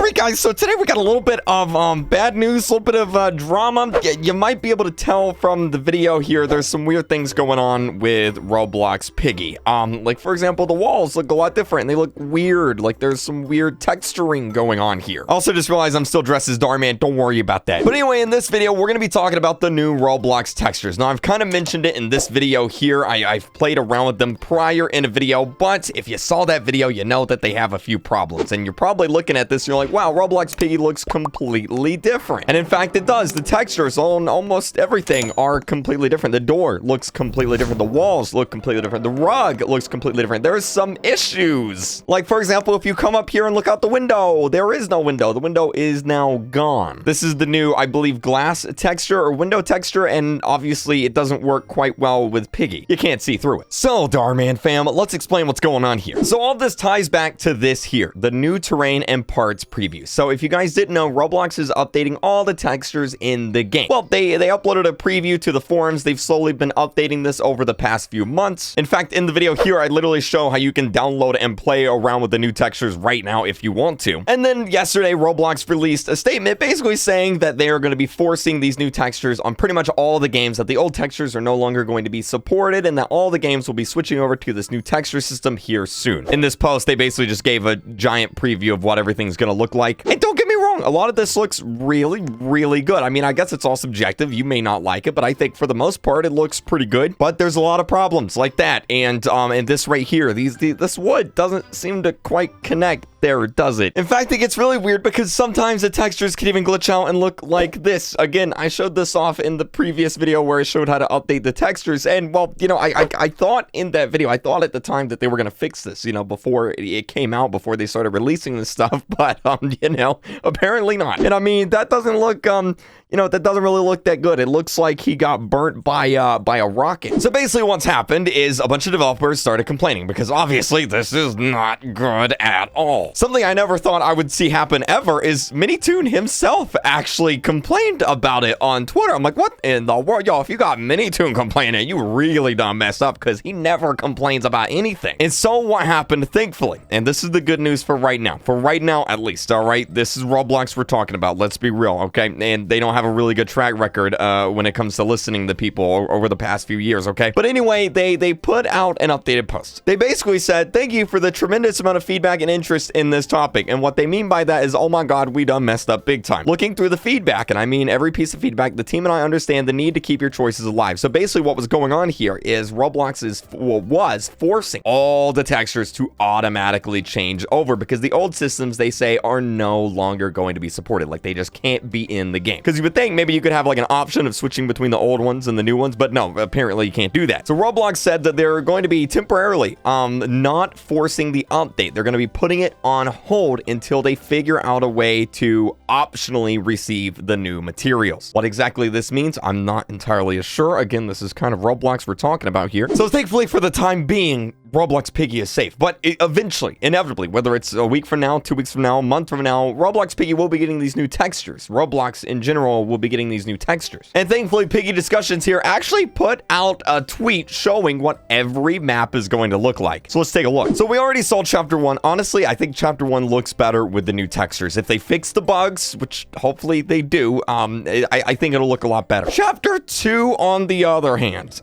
Alright guys, so today we got a little bit of bad news, a little bit of drama. You might be able to tell from the video here, there's some weird things going on with Roblox Piggy. Like for example, the walls look a lot different. They look weird, like there's some weird texturing going on here. Also just realized I'm still dressed as Darman, don't worry about that. But anyway, in this video, we're gonna be talking about the new Roblox textures. Now I've kind of mentioned it in this video here. I've played around with them prior in a video, but if you saw that video, you know that they have a few problems. And you're probably looking at this, you're like, wow, Roblox Piggy looks completely different. And in fact, it does. The textures on almost everything are completely different. The door looks completely different. The walls look completely different. The rug looks completely different. There's some issues. Like, for example, if you come up here and look out the window, there is no window. The window is now gone. This is the new, I believe, glass texture or window texture, and obviously it doesn't work quite well with Piggy. You can't see through it. So, Darman fam, let's explain what's going on here. So all this ties back to this here, the new terrain and parts preview. So if you guys didn't know, Roblox is updating all the textures in the game. Well, they uploaded a preview to the forums. They've slowly been updating this over the past few months. In fact, in the video here, I literally show how you can download and play around with the new textures right now if you want to. And then yesterday, Roblox released a statement basically saying that they are going to be forcing these new textures on pretty much all the games, that the old textures are no longer going to be supported, and that all the games will be switching over to this new texture system here soon. In this post, they basically just gave a giant preview of what everything's going to look like. And don't get me wrong, a lot of this looks really, really good. I mean, I guess it's all subjective. You may not like it, but I think for the most part, it looks pretty good. But there's a lot of problems like that. And this right here, this wood doesn't seem to quite connect there, does it? In fact, it gets really weird because sometimes the textures can even glitch out and look like this. Again, I showed this off in the previous video where I showed how to update the textures. And well, you know, I thought in that video, I thought at the time that they were going to fix this, you know, before it came out, before they started releasing this stuff. But, you know, apparently not. And I mean, that doesn't look, you know, that doesn't really look that good. It looks like he got burnt by a rocket. So basically what's happened is a bunch of developers started complaining because obviously this is not good at all. Something I never thought I would see happen ever is Minitoon himself actually complained about it on Twitter. I'm like, what in the world? Y'all, if you got Minitoon complaining, you really done messed up because he never complains about anything. And so what happened, thankfully, and this is the good news for right now at least, all right? This is Roblox we're talking about. Let's be real, okay? And they don't have a really good track record when it comes to listening to people over the past few years, okay? But anyway, they put out an updated post. They basically said, thank you for the tremendous amount of feedback and interest in this topic. And what they mean by that is, oh my god, we done messed up big time. Looking through the feedback, and I mean every piece of feedback, the team and I understand the need to keep your choices alive. So basically what was going on here is Roblox was forcing all the textures to automatically change over because the old systems, they say, are no longer going to be supported. Like, they just can't be in the game. Because you would think maybe you could have like an option of switching between the old ones and the new ones, but no, apparently you can't do that. So Roblox said that they're going to be temporarily not forcing the update. They're going to be putting it on hold until they figure out a way to optionally receive the new materials. What exactly this means, I'm not entirely sure. Again, this is kind of Roblox we're talking about here. So thankfully for the time being, Roblox Piggy is safe, but eventually, inevitably, whether it's a week from now, 2 weeks from now, a month from now, Roblox Piggy will be getting these new textures. Roblox in general will be getting these new textures. And thankfully, Piggy Discussions here actually put out a tweet showing what every map is going to look like. So let's take a look. So we already saw Chapter 1. Honestly, I think Chapter 1 looks better with the new textures. If they fix the bugs, which hopefully they do, I think it'll look a lot better. Chapter 2, on the other hand,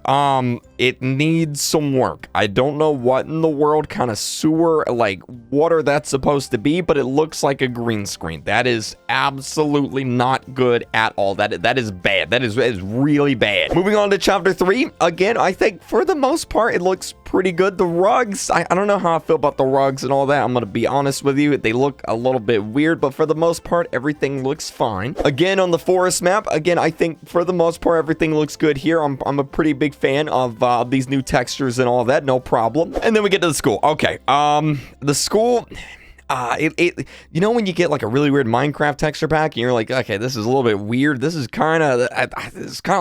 it needs some work. I don't know what in the world kind of sewer, like water that's supposed to be, but it looks like a green screen. That is absolutely not good at all. That is bad. That is really bad. Moving on to Chapter 3. Again, I think for the most part, it looks pretty good. The rugs, I don't know how I feel about the rugs and all that. I'm going to be honest with you. They look a little bit weird, but for the most part, everything looks fine. Again, on the forest map, again, I think for the most part, everything looks good here. I'm a pretty big fan of these new textures and all that. No problem. And then we get to the school. Okay. The school... you know when you get like a really weird Minecraft texture pack and you're like, okay, this is a little bit weird. This is kind of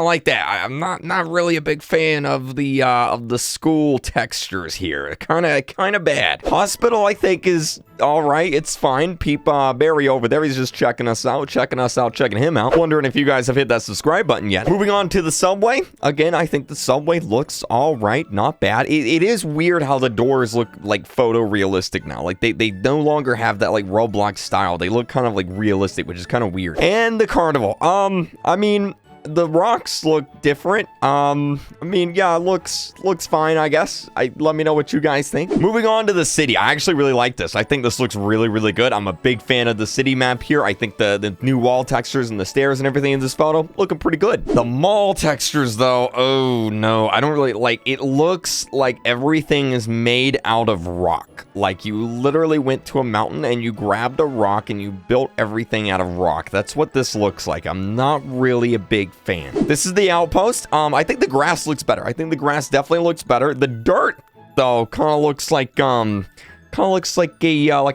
like that. I'm not really a big fan of the school textures here. Kind of bad. Hospital, I think, is all right. It's fine. Peep Barry over there, he's just checking us out, checking him out. Wondering if you guys have hit that subscribe button yet. Moving on to the subway. Again, I think the subway looks all right. Not bad. It is weird how the doors look like photorealistic now. Like they no longer have that like Roblox style. They look kind of like realistic, which is kind of weird. And the carnival. I mean, the rocks look different. I mean, yeah, it looks fine, I guess. Let me know what you guys think. Moving on to the city. I actually really like this. I think this looks really, really good. I'm a big fan of the city map here. I think the new wall textures and the stairs and everything in this photo looking pretty good. The mall textures, though, oh no, I don't really like. It looks like everything is made out of rock. Like you literally went to a mountain and you grabbed a rock and you built everything out of rock. That's what this looks like. I'm not really a big fan. This is the outpost. I think the grass looks better. I think the grass definitely looks better. The dirt, though, kind of looks like a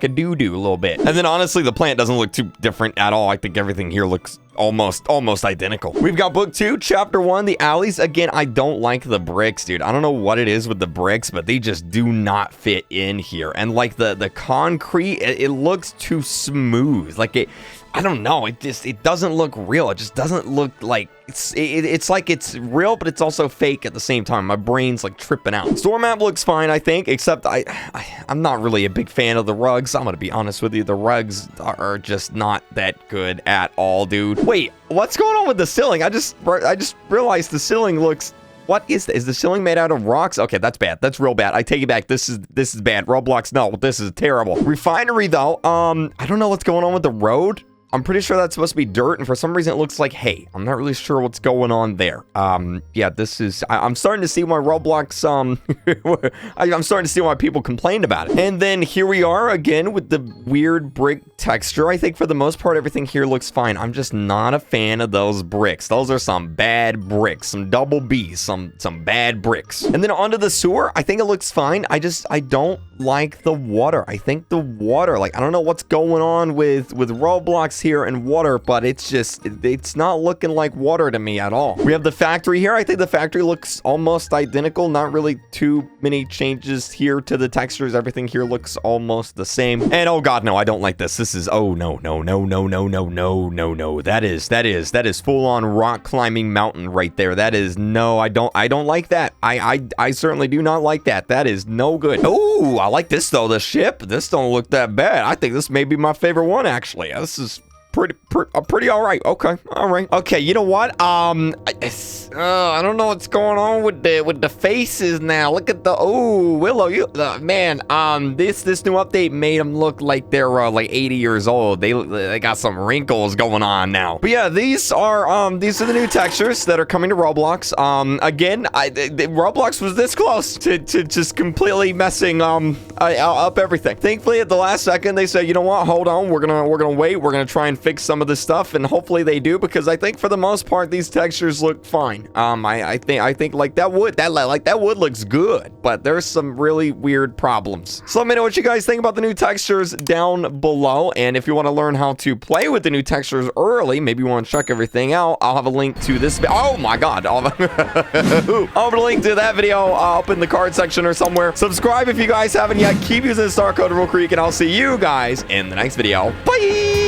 doo-doo a little bit. And then honestly, the plant doesn't look too different at all. I think everything here looks almost identical. We've got book 2, chapter 1, the alleys. Again, I don't like the bricks, dude. I don't know what it is with the bricks, but they just do not fit in here. And like the concrete, it looks too smooth. Like I don't know. It doesn't look real. It just doesn't look like it's like it's real, but it's also fake at the same time. My brain's like tripping out. Store map looks fine, I think, except I'm not really a big fan of the rugs. I'm gonna be honest with you. The rugs are just not that good at all, dude. Wait, what's going on with the ceiling? I just realized the ceiling looks. What is this? Is the ceiling made out of rocks? Okay, that's bad. That's real bad. I take it back. This is bad. Roblox, no, this is terrible. Refinery, though, I don't know what's going on with the road. I'm pretty sure that's supposed to be dirt, and for some reason it looks like hay. I'm not really sure what's going on there. Yeah, this is... I'm starting to see why Roblox, I'm starting to see why people complained about it. And then here we are again with the weird brick texture. I think for the most part, everything here looks fine. I'm just not a fan of those bricks. Those are some bad bricks, some double B's, some bad bricks. And then onto the sewer, I think it looks fine. I don't like the water. I think the water, like, I don't know what's going on with Roblox here and water, but it's not looking like water to me at all. We have the factory here. I think the factory looks almost identical. Not really too many changes here to the textures. Everything here looks almost the same. And oh god, no, I don't like this. This is, oh no. That is full on rock climbing mountain right there. That is, no, I don't like that. I certainly do not like that. That is no good. Oh, I like this though. The ship, this don't look that bad. I think this may be my favorite one actually. This is pretty all right. Okay, all right. Okay, you know what? I don't know what's going on with the faces now. Look at the Willow. Man. This new update made them look like they're like 80 years old. They got some wrinkles going on now. But yeah, these are the new textures that are coming to Roblox. Again, Roblox was this close to just completely messing up everything. Thankfully, at the last second, they said, you know what? Hold on. We're gonna wait. We're gonna try and fix some of this stuff, and hopefully they do, because I think for the most part these textures look fine. I think like that wood looks good, but there's some really weird problems. So let me know what you guys think about the new textures down below, and if you want to learn how to play with the new textures early, maybe you want to check everything out, I'll have a link to this. Oh my god, I'll have a link to that video up in the card section or somewhere. Subscribe if you guys haven't yet. Keep using the star code Real Creek, and I'll see you guys in the next video. Bye.